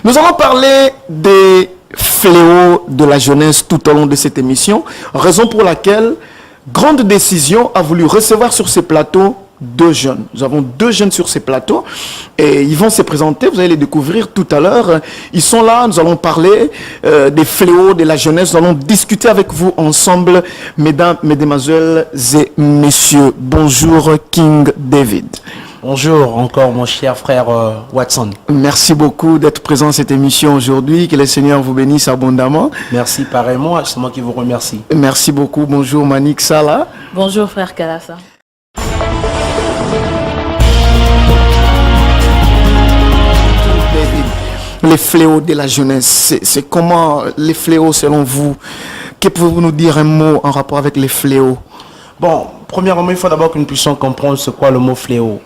Nous allons parler des fléaux de la jeunesse tout au long de cette émission, raison pour laquelle Grande Décision a voulu recevoir sur ces plateaux deux jeunes. Nous avons deux jeunes sur ces plateaux et ils vont se présenter, vous allez les découvrir tout à l'heure. Ils sont là, nous allons parler des fléaux de la jeunesse, nous allons discuter avec vous ensemble, mesdames, mesdemoiselles et messieurs. Bonjour King David. Bonjour encore mon cher frère Watson. Merci beaucoup d'être présent à cette émission aujourd'hui. Que le Seigneur vous bénisse abondamment. Merci pareillement, c'est moi qui vous remercie. Merci beaucoup. Bonjour Manik Salah. Bonjour frère Kalassa. Les fléaux de la jeunesse, c'est comment les fléaux selon vous? Que pouvez-vous nous dire un mot en rapport avec les fléaux? Bon, premièrement, il faut d'abord que nous puissions comprendre ce qu'est le mot fléau.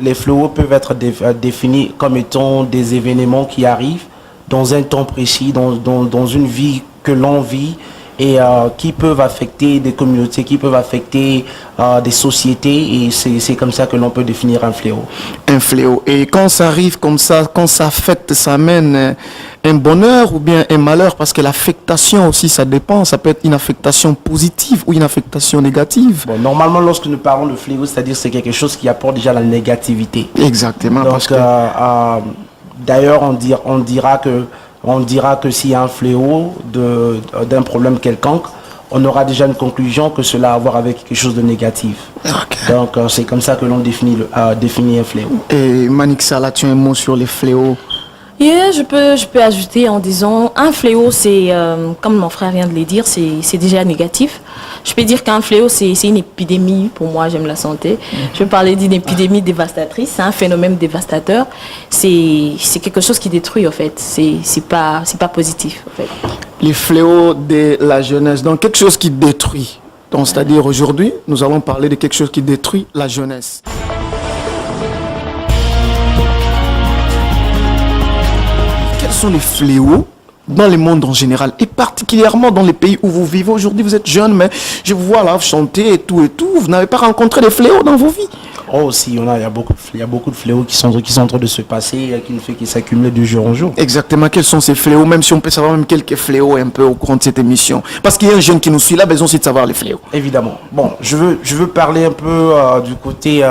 Les fléaux peuvent être définis comme étant des événements qui arrivent dans un temps précis, dans une vie que l'on vit et qui peuvent affecter des communautés, qui peuvent affecter des sociétés, et c'est comme ça que l'on peut définir un fléau. Un fléau. Et quand ça arrive comme ça, quand ça affecte, ça amène un bonheur ou bien un malheur, parce que l'affectation aussi, ça dépend, ça peut être une affectation positive ou une affectation négative. Bon, normalement, lorsque nous parlons de fléau, c'est-à-dire c'est quelque chose qui apporte déjà la négativité. Exactement. Donc, d'ailleurs, on dira que s'il y a un fléau d'un problème quelconque, on aura déjà une conclusion que cela a à voir avec quelque chose de négatif. Okay. Donc, c'est comme ça que l'on définit un fléau. Et Manik Salah, tu as un mot sur les fléaux? Yeah, je peux ajouter en disant, un fléau, c'est, comme mon frère vient de le dire, c'est déjà négatif. Je peux dire qu'un fléau, c'est une épidémie. Pour moi, j'aime la santé. Je peux parler d'une épidémie dévastatrice. C'est un phénomène dévastateur. C'est quelque chose qui détruit, en fait. C'est pas positif, en fait. Les fléaux de la jeunesse, donc quelque chose qui détruit. Donc, c'est-à-dire aujourd'hui, nous allons parler de quelque chose qui détruit la jeunesse. Quels sont les fléaux dans le monde en général et particulièrement dans les pays où vous vivez aujourd'hui? Vous êtes jeune, mais je vous vois là chanter et tout. Vous n'avez pas rencontré des fléaux dans vos vies? Oh si, il y a beaucoup de fléaux qui sont en train de se passer, qui s'accumulent de jour en jour. Exactement. Quels sont ces fléaux? Même si on peut savoir même quelques fléaux un peu au cours de cette émission. Parce qu'il y a un jeune qui nous suit là, besoin aussi de savoir les fléaux. Évidemment. Bon, je veux parler un peu du côté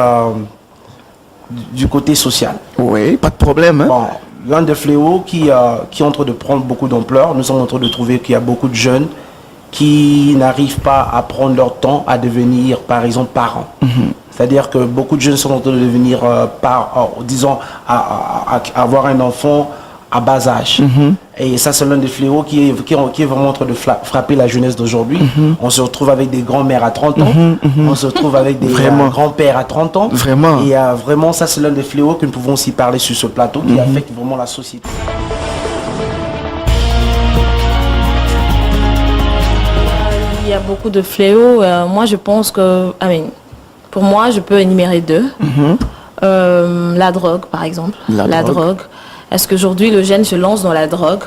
social. Oui, pas de problème. Hein? Bon, l'un des fléaux qui est en train de prendre beaucoup d'ampleur, nous sommes en train de trouver qu'il y a beaucoup de jeunes qui n'arrivent pas à prendre leur temps à devenir, par exemple, parents. C'est-à-dire que beaucoup de jeunes sont en train de devenir, avoir un enfant à bas âge. Et ça, c'est l'un des fléaux qui est vraiment en train de frapper la jeunesse d'aujourd'hui. On se retrouve avec des grands-mères à 30 ans. On se retrouve avec des grands-pères à 30 ans. Vraiment. Et vraiment, ça, c'est l'un des fléaux que nous pouvons aussi parler sur ce plateau qui affecte vraiment la société. Il y a beaucoup de fléaux. Moi, je pense que... pour moi, je peux énumérer deux. La drogue, par exemple. La drogue. Est-ce qu'aujourd'hui, le jeune se lance dans la drogue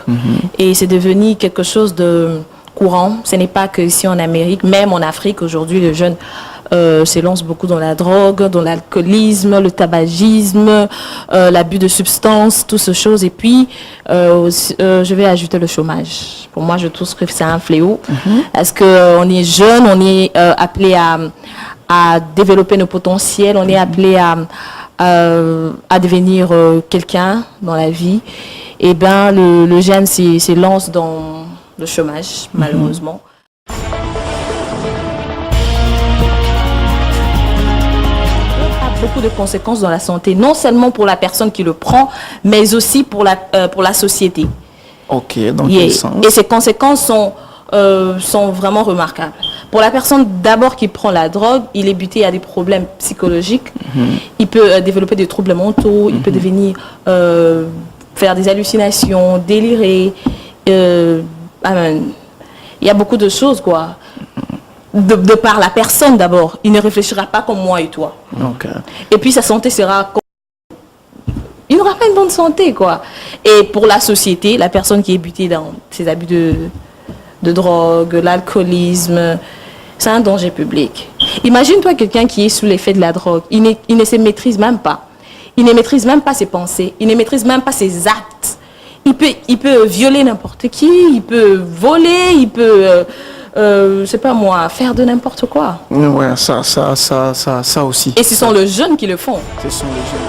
et c'est devenu quelque chose de courant? Ce n'est pas que ici en Amérique, même en Afrique, aujourd'hui, le jeune se lance beaucoup dans la drogue, dans l'alcoolisme, le tabagisme, l'abus de substances, toutes ces choses. Et puis, je vais ajouter le chômage. Pour moi, je trouve que c'est un fléau. Est-ce qu'on est jeune, on est appelé à développer nos potentiels, on est appelé à devenir quelqu'un dans la vie, et bien le jeune se lance dans le chômage, malheureusement. Ça a beaucoup de conséquences dans la santé, non seulement pour la personne qui le prend, mais aussi pour la société. Ok, dans quel sens? Et ces conséquences sont vraiment remarquables. Pour la personne d'abord qui prend la drogue, il est buté à des problèmes psychologiques. Il peut développer des troubles mentaux, il peut devenir faire des hallucinations, délirer. Il y a beaucoup de choses, quoi. De par la personne d'abord. Il ne réfléchira pas comme moi et toi. Okay. Et puis sa santé sera... Il n'aura pas une bonne santé, quoi. Et pour la société, la personne qui est butée dans ces abus de drogue, l'alcoolisme, c'est un danger public. Imagine-toi quelqu'un qui est sous l'effet de la drogue. Il ne se maîtrise même pas. Il ne maîtrise même pas ses pensées. Il ne maîtrise même pas ses actes. il peut violer n'importe qui, il peut voler, il peut, je sais pas moi, faire de n'importe quoi. Ouais, ça aussi. Et ce sont les jeunes qui le font. Ce sont les jeunes.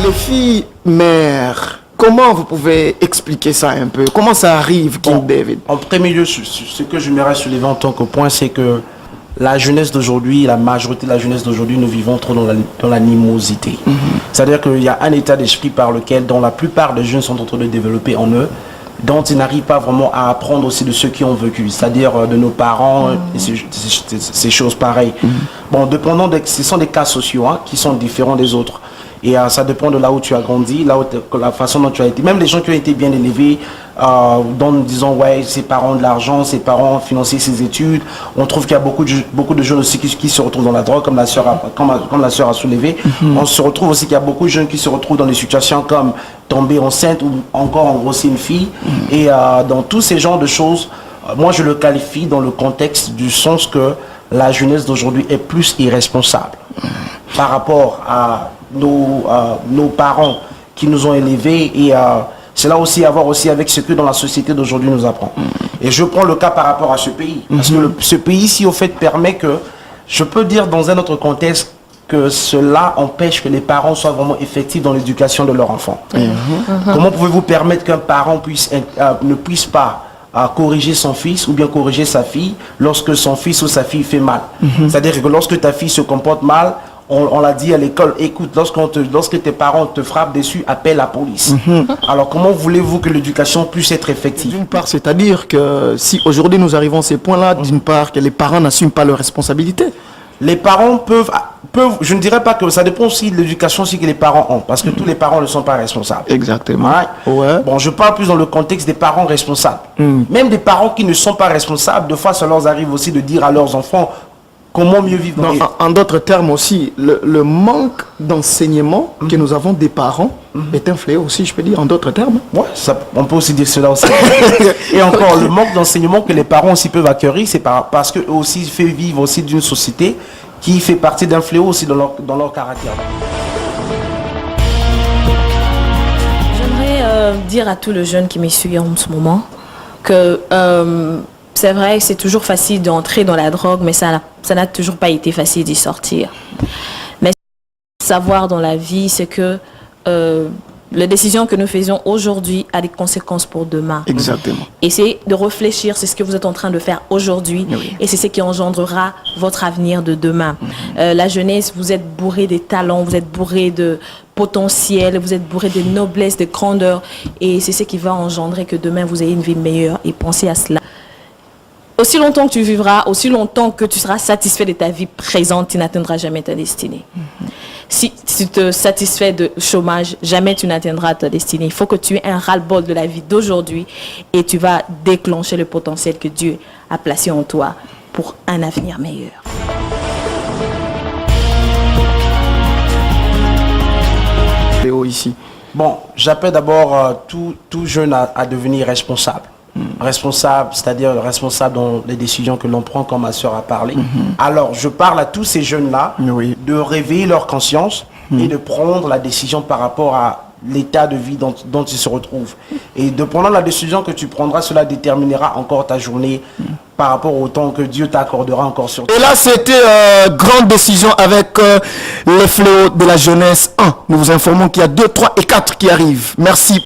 Les filles mères, comment vous pouvez expliquer ça un peu? Comment ça arrive, King David? En premier lieu, ce que je m'aimerais soulever en tant que point, c'est que la jeunesse d'aujourd'hui, la majorité de la jeunesse d'aujourd'hui, nous vivons trop dans l'animosité. C'est-à-dire qu'il y a un état d'esprit par lequel, dont la plupart des jeunes sont en train de développer en eux, dont ils n'arrivent pas vraiment à apprendre aussi de ceux qui ont vécu, c'est-à-dire de nos parents, et ces choses pareilles. Bon, dépendant ce sont des cas sociaux qui sont différents des autres. Et ça dépend de là où tu as grandi, la façon dont tu as été. Même les gens qui ont été bien élevés, dont disons, ouais, ses parents ont de l'argent, ses parents ont financé ses études. On trouve qu'il y a beaucoup de jeunes aussi qui se retrouvent dans la drogue, comme la sœur a soulevé. On se retrouve aussi qu'il y a beaucoup de jeunes qui se retrouvent dans des situations comme tomber enceinte ou encore engrosser une fille. Et dans tous ces genres de choses, moi je le qualifie dans le contexte du sens que la jeunesse d'aujourd'hui est plus irresponsable par rapport à nos parents qui nous ont élevés, et c'est là aussi à voir aussi avec ce que dans la société d'aujourd'hui nous apprend. Et je prends le cas par rapport à ce pays, parce que ce pays-ci au fait permet que, je peux dire dans un autre contexte, que cela empêche que les parents soient vraiment effectifs dans l'éducation de leur enfant. Comment pouvez-vous permettre qu'un parent ne puisse pas corriger son fils ou bien corriger sa fille lorsque son fils ou sa fille fait mal? C'est-à-dire que lorsque ta fille se comporte mal, on l'a dit à l'école, écoute, lorsque tes parents te frappent dessus, appelle la police. Alors comment voulez-vous que l'éducation puisse être effective? D'une part, c'est-à-dire que si aujourd'hui nous arrivons à ces points-là, d'une part que les parents n'assument pas leurs responsabilités. Les parents peuvent, je ne dirais pas que ça dépend aussi de l'éducation aussi que les parents ont, parce que tous les parents ne sont pas responsables. Exactement. Ouais. Bon, je parle plus dans le contexte des parents responsables. Même des parents qui ne sont pas responsables, des fois ça leur arrive aussi de dire à leurs enfants comment mieux vivre. En d'autres termes aussi, le manque d'enseignement que nous avons des parents est un fléau aussi, je peux dire, en d'autres termes. Ouais, on peut aussi dire cela aussi. Et encore, le manque d'enseignement que les parents aussi peuvent acquérir, c'est parce qu'eux aussi fait vivre aussi d'une société qui fait partie d'un fléau aussi dans leur caractère. J'aimerais dire à tous les jeunes qui me suivent en ce moment que c'est vrai que c'est toujours facile d'entrer dans la drogue, mais ça n'a toujours pas été facile d'y sortir. Mais savoir dans la vie, c'est que les décisions que nous faisons aujourd'hui ont des conséquences pour demain. Exactement. Et c'est de réfléchir, c'est ce que vous êtes en train de faire aujourd'hui, et c'est ce qui engendrera votre avenir de demain. La jeunesse, vous êtes bourré des talents, vous êtes bourré de potentiel, vous êtes bourré de noblesse, de grandeur, et c'est ce qui va engendrer que demain vous ayez une vie meilleure, et pensez à cela. Aussi longtemps que tu vivras, aussi longtemps que tu seras satisfait de ta vie présente, tu n'atteindras jamais ta destinée. Si tu te satisfais de chômage, jamais tu n'atteindras ta destinée. Il faut que tu aies un ras-le-bol de la vie d'aujourd'hui et tu vas déclencher le potentiel que Dieu a placé en toi pour un avenir meilleur. Léo ici. Bon, j'appelle d'abord tout jeune à devenir responsable. Responsable, c'est-à-dire responsable dans les décisions que l'on prend, comme ma soeur a parlé. Alors, je parle à tous ces jeunes-là de réveiller leur conscience et de prendre la décision par rapport à l'état de vie dont ils se retrouvent. Et de prendre la décision que tu prendras, cela déterminera encore ta journée par rapport au temps que Dieu t'accordera encore sur toi. Et là, c'était grande décision avec les fléaux de la jeunesse 1. Nous vous informons qu'il y a 2, 3 et 4 qui arrivent. Merci.